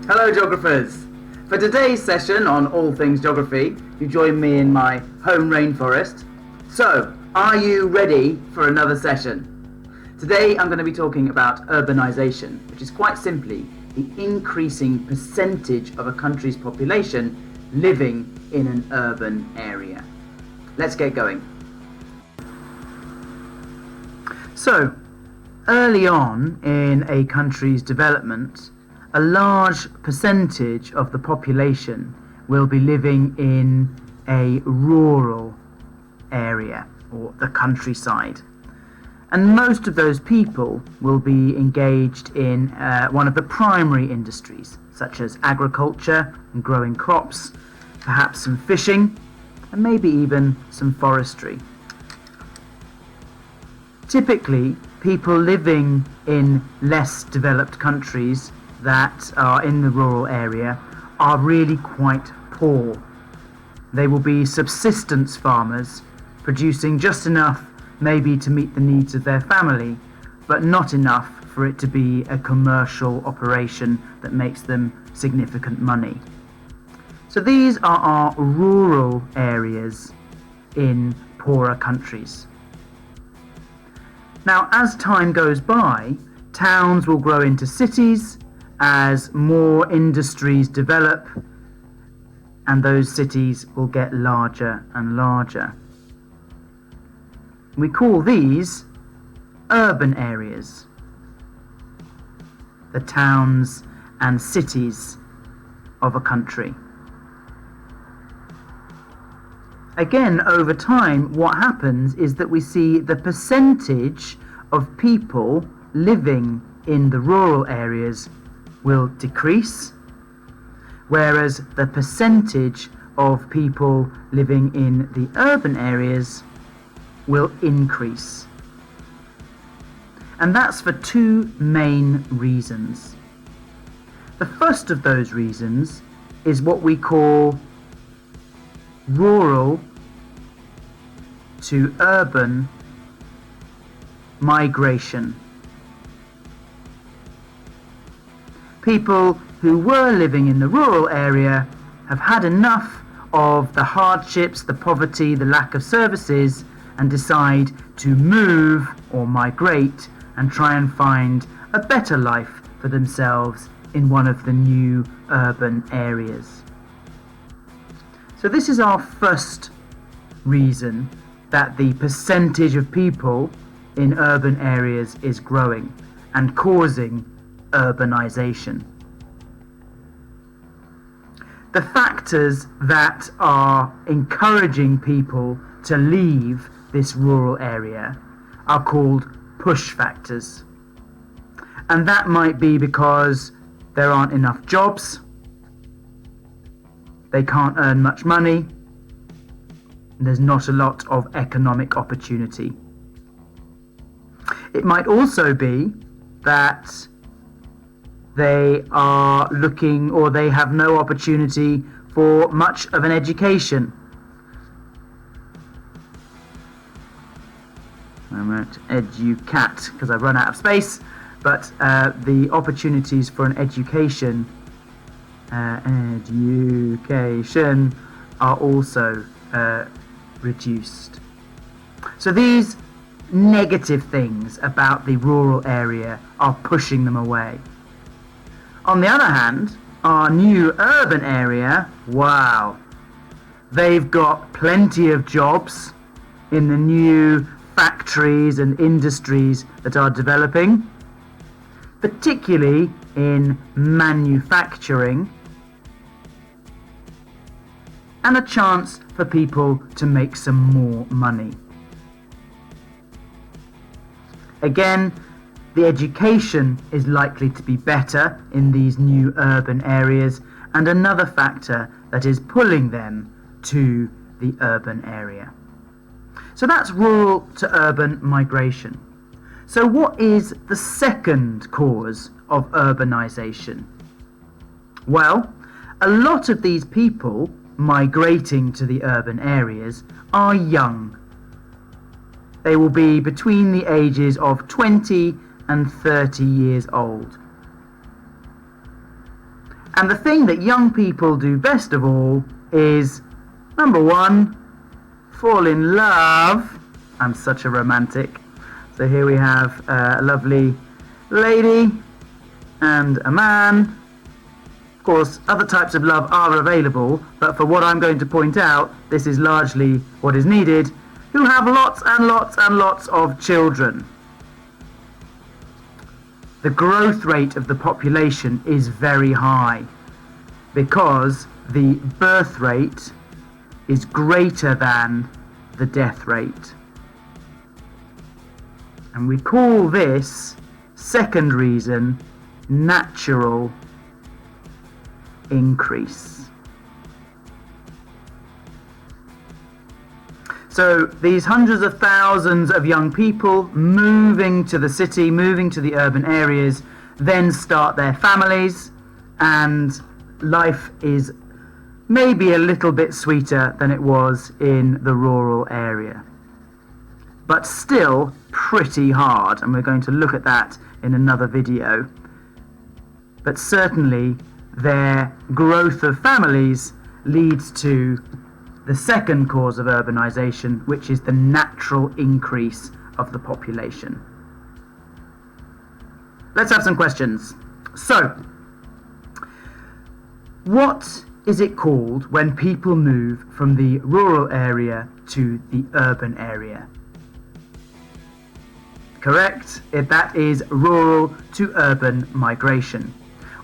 Hello geographers! For today's session on all things geography, you join me in my home rainforest. So, are you ready for another session? Today I'm going to be talking about urbanisation, which is quite simply the increasing percentage of a country's population living in an urban area. Let's get going. So, early on in a country's development, a large percentage of the population will be living in a rural area or the countryside. And most of those people will be engaged in one of the primary industries, such as agriculture and growing crops, perhaps some fishing, and maybe even some forestry. Typically, people living in less developed countries that are in the rural area are really quite poor. They will be subsistence farmers, producing just enough maybe to meet the needs of their family, but not enough for it to be a commercial operation that makes them significant money. So these are our rural areas in poorer countries. Now, as time goes by, towns will grow into cities as more industries develop, and those cities will get larger and larger. We call these urban areas, the towns and cities of a country. Again, over time, what happens is that we see the percentage of people living in the rural areas will decrease, whereas the percentage of people living in the urban areas will increase. And that's for two main reasons. The first of those reasons is what we call rural to urban migration. People who were living in the rural area have had enough of the hardships, the poverty, the lack of services, and decide to move or migrate and try and find a better life for themselves in one of the new urban areas. So this is our first reason that the percentage of people in urban areas is growing and causing urbanisation. The factors that are encouraging people to leave this rural area are called push factors. And that might be because there aren't enough jobs, they can't earn much money, and there's not a lot of economic opportunity. It might also be that they are looking, or they have no opportunity for much of an education. I won't educat because I've run out of space, but the opportunities for an education are also reduced. So these negative things about the rural area are pushing them away. On the other hand, our new urban area, wow, they've got plenty of jobs in the new factories and industries that are developing, particularly in manufacturing, and a chance for people to make some more money. Again, the education is likely to be better in these new urban areas, and another factor that is pulling them to the urban area. So that's rural to urban migration. So what is the second cause of urbanisation? Well, a lot of these people migrating to the urban areas are young. They will be between the ages of 20 and 30 years old. And the thing that young people do best of all is, number one, fall in love. I'm such a romantic. So here we have a lovely lady and a man. Of course, other types of love are available, but for what I'm going to point out, this is largely what is needed, who have lots and lots and lots of children. The growth rate of the population is very high because the birth rate is greater than the death rate. And we call this second reason natural increase. So these hundreds of thousands of young people moving to the city, moving to the urban areas, then start their families, and life is maybe a little bit sweeter than it was in the rural area. But still pretty hard, and we're going to look at that in another video. But certainly their growth of families leads to the second cause of urbanisation, which is the natural increase of the population. Let's have some questions. So, what is it called when people move from the rural area to the urban area? Correct, that is rural to urban migration.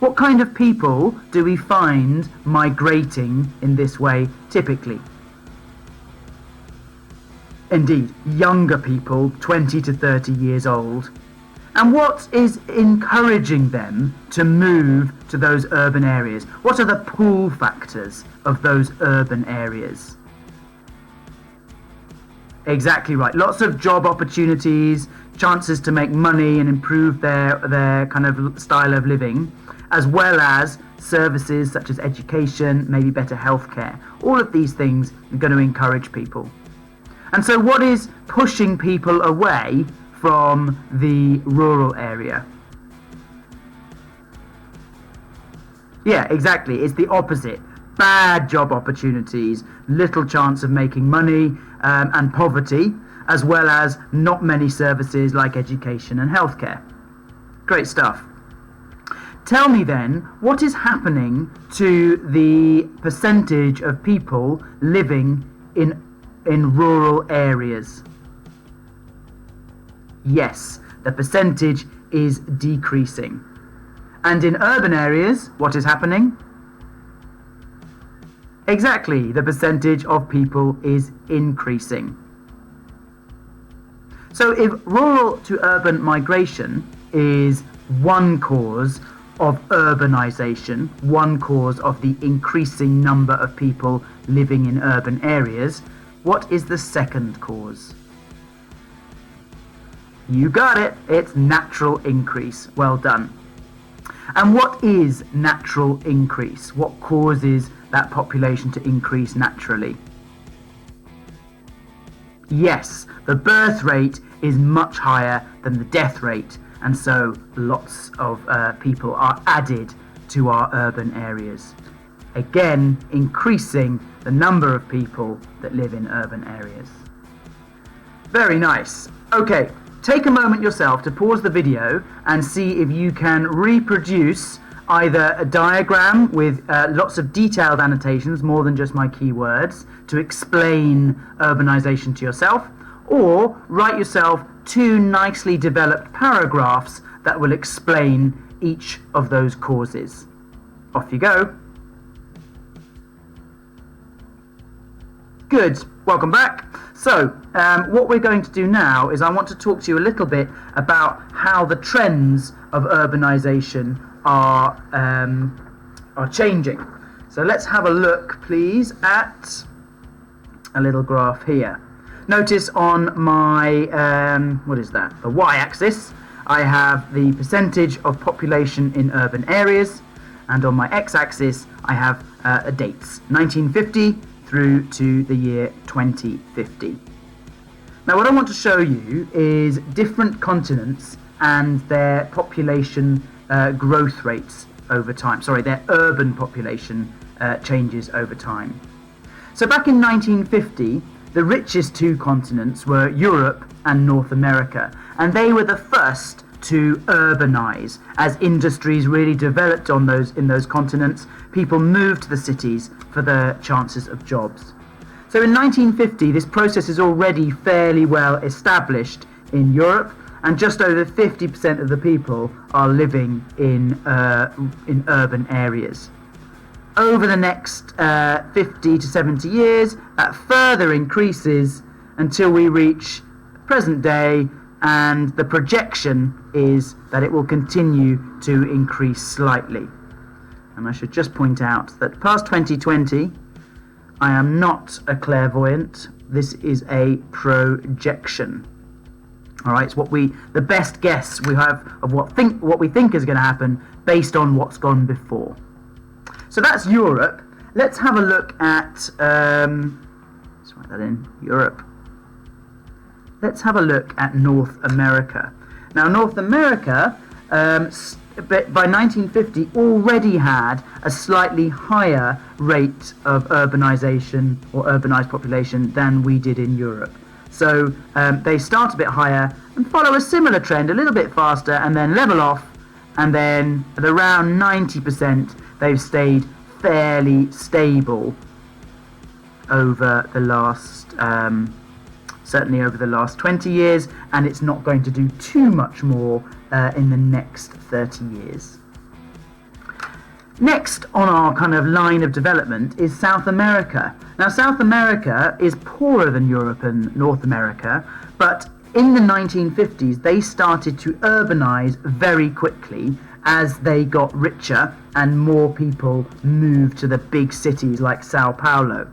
What kind of people do we find migrating in this way typically? Indeed, younger people, 20 to 30 years old. And what is encouraging them to move to those urban areas? What are the pull factors of those urban areas? Exactly right. Lots of job opportunities, chances to make money and improve their kind of style of living, as well as services such as education, maybe better healthcare. All of these things are going to encourage people. And so what is pushing people away from the rural area? Yeah, exactly. It's the opposite. Bad job opportunities, little chance of making money, and poverty, as well as not many services like education and healthcare. Great stuff. Tell me then, what is happening to the percentage of people living in rural areas? Yes, the percentage is decreasing. And in urban areas, what is happening? Exactly, the percentage of people is increasing. So if rural to urban migration is one cause of urbanisation, one cause of the increasing number of people living in urban areas, what is the second cause? You got it, it's natural increase. Well done. And what is natural increase? What causes that population to increase naturally? Yes, the birth rate is much higher than the death rate, and so lots of people are added to our urban areas. Again, increasing the number of people that live in urban areas. Very nice. Okay, take a moment yourself to pause the video and see if you can reproduce either a diagram with lots of detailed annotations, more than just my keywords, to explain urbanisation to yourself, or write yourself 2 nicely developed paragraphs that will explain each of those causes. Off you go. Good, welcome back. So, what we're going to do now is I want to talk to you a little bit about how the trends of urbanisation are changing. So let's have a look, please, at a little graph here. Notice on my, what is that? The y-axis, I have the percentage of population in urban areas, and on my x-axis, I have dates, 1950 through to the year 2050. Now, what I want to show you is different continents and their population growth rates over time. Sorry, their urban population changes over time. So back in 1950, the richest two continents were Europe and North America, and they were the first to urbanize. As industries really developed in those continents, people moved to the cities for the chances of jobs. So in 1950, this process is already fairly well established in Europe, and just over 50% of the people are living in urban areas. Over the next 50 to 70 years, that further increases until we reach present day, and the projection is that it will continue to increase slightly. And I should just point out that past 2020, I am not a clairvoyant. This is a projection. All right, it's the best guess we have of what we think is going to happen based on what's gone before. So that's Europe. Let's have a look at. Let's write that in. Europe. Let's have a look at North America. Now, North America, by 1950, already had a slightly higher rate of urbanization or urbanized population than we did in Europe. So they start a bit higher and follow a similar trend, a little bit faster, and then level off. And then at around 90%, they've stayed fairly stable over the last, certainly over the last 20 years, and it's not going to do too much more in the next 30 years. Next on our kind of line of development is South America. Now, South America is poorer than Europe and North America, but in the 1950s they started to urbanize very quickly as they got richer and more people moved to the big cities like Sao Paulo.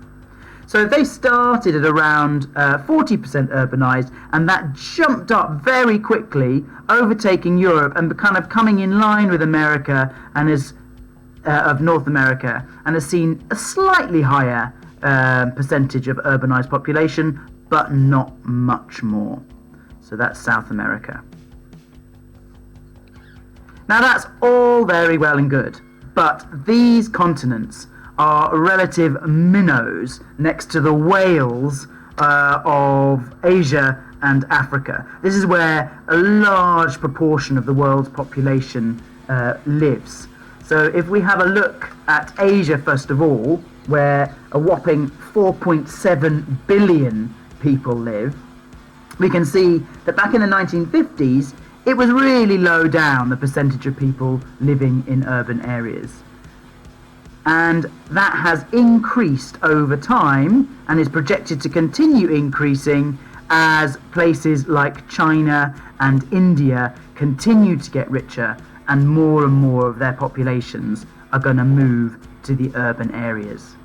So they started at around 40% urbanized, and that jumped up very quickly, overtaking Europe and kind of coming in line with America and of North America, and has seen a slightly higher percentage of urbanized population, but not much more. So that's South America. Now that's all very well and good, but these continents are relative minnows next to the whales of Asia and Africa. This is where a large proportion of the world's population lives. So if we have a look at Asia first of all, where a whopping 4.7 billion people live, we can see that back in the 1950s, it was really low down, the percentage of people living in urban areas. And that has increased over time and is projected to continue increasing as places like China and India continue to get richer and more of their populations are going to move to the urban areas.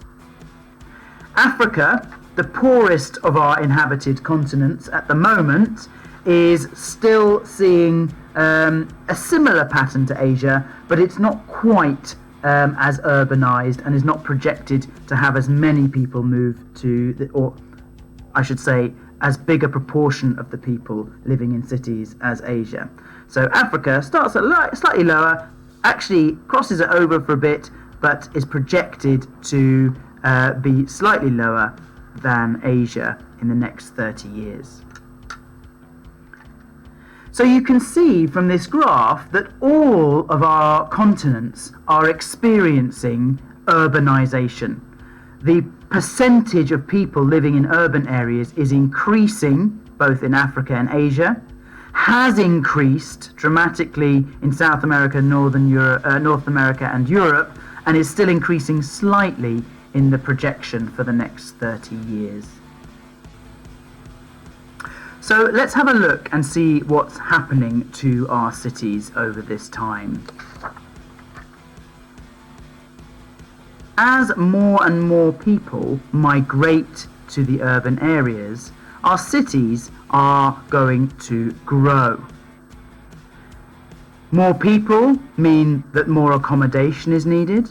Africa, the poorest of our inhabited continents at the moment, is still seeing a similar pattern to Asia, but it's not quite as urbanized and is not projected to have as many people move to, or I should say, as big a proportion of the people living in cities as Asia. So Africa starts at slightly lower, actually crosses it over for a bit, but is projected to be slightly lower than Asia in the next 30 years. So you can see from this graph that all of our continents are experiencing urbanization. The percentage of people living in urban areas is increasing both in Africa and Asia, has increased dramatically in South America, North America and Europe, and is still increasing slightly in the projection for the next 30 years. So let's have a look and see what's happening to our cities over this time. As more and more people migrate to the urban areas, our cities are going to grow. More people mean that more accommodation is needed,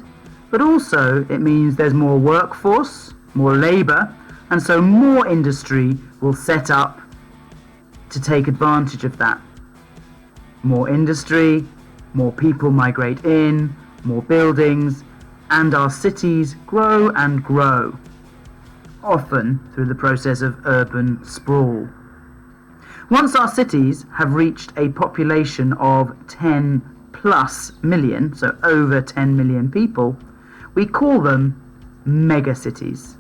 but also it means there's more workforce, more labour, and so more industry will set up to take advantage of that. More industry, more people migrate in, more buildings, and our cities grow and grow, often through the process of urban sprawl. Once our cities have reached a population of 10 plus million, so over 10 million people, we call them megacities.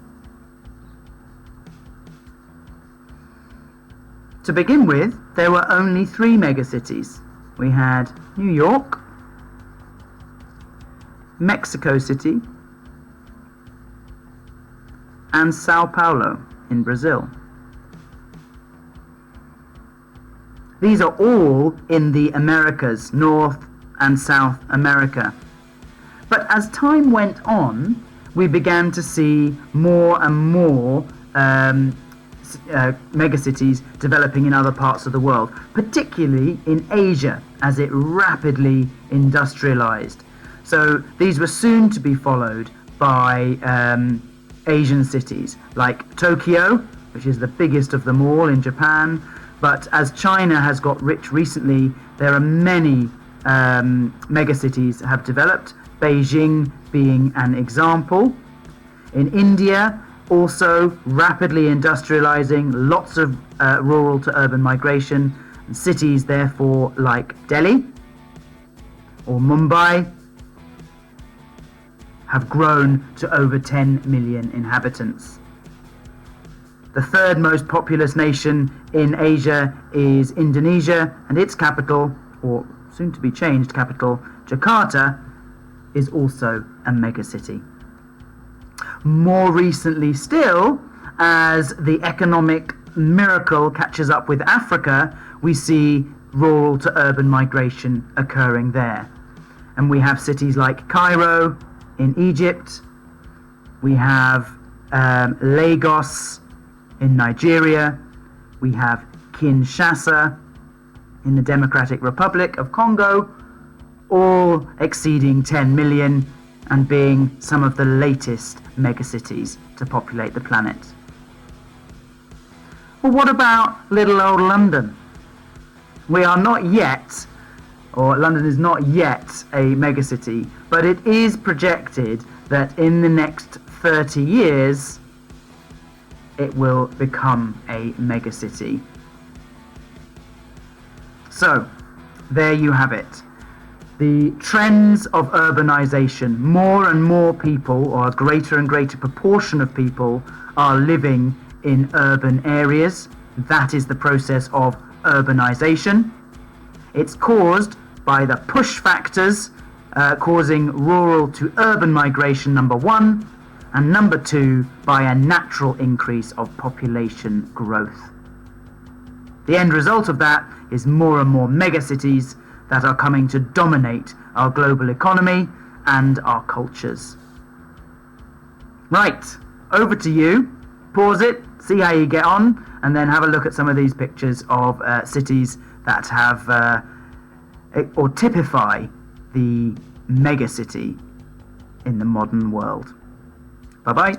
To begin with, there were only 3 megacities. We had New York, Mexico City, and Sao Paulo in Brazil. These are all in the Americas, North and South America. But as time went on, we began to see more and more megacities developing in other parts of the world, particularly in Asia, as it rapidly industrialized. So these were soon to be followed by Asian cities like Tokyo, which is the biggest of them all in Japan. But as China has got rich recently, there are many megacities have developed, Beijing being an example. In India, also rapidly industrializing, lots of rural to urban migration, and cities therefore like Delhi or Mumbai have grown to over 10 million inhabitants. The third most populous nation in Asia is Indonesia, and its capital, or soon to be changed capital, Jakarta, is also a megacity. More recently still, as the economic miracle catches up with Africa, we see rural to urban migration occurring there. And we have cities like Cairo in Egypt, we have Lagos in Nigeria, we have Kinshasa in the Democratic Republic of Congo, all exceeding 10 million and being some of the latest megacities to populate the planet. Well, what about little old London? We are not yet, or London is not yet a megacity, but it is projected that in the next 30 years it will become a megacity. So, there you have it. The trends of urbanization. More and more people, or a greater and greater proportion of people, are living in urban areas. That is the process of urbanization. It's caused by the push factors causing rural to urban migration, number one, and number two, by a natural increase of population growth. The end result of that is more and more megacities that are coming to dominate our global economy and our cultures. Right, over to you. Pause it, see how you get on, and then have a look at some of these pictures of cities that have or typify the megacity in the modern world. Bye-bye.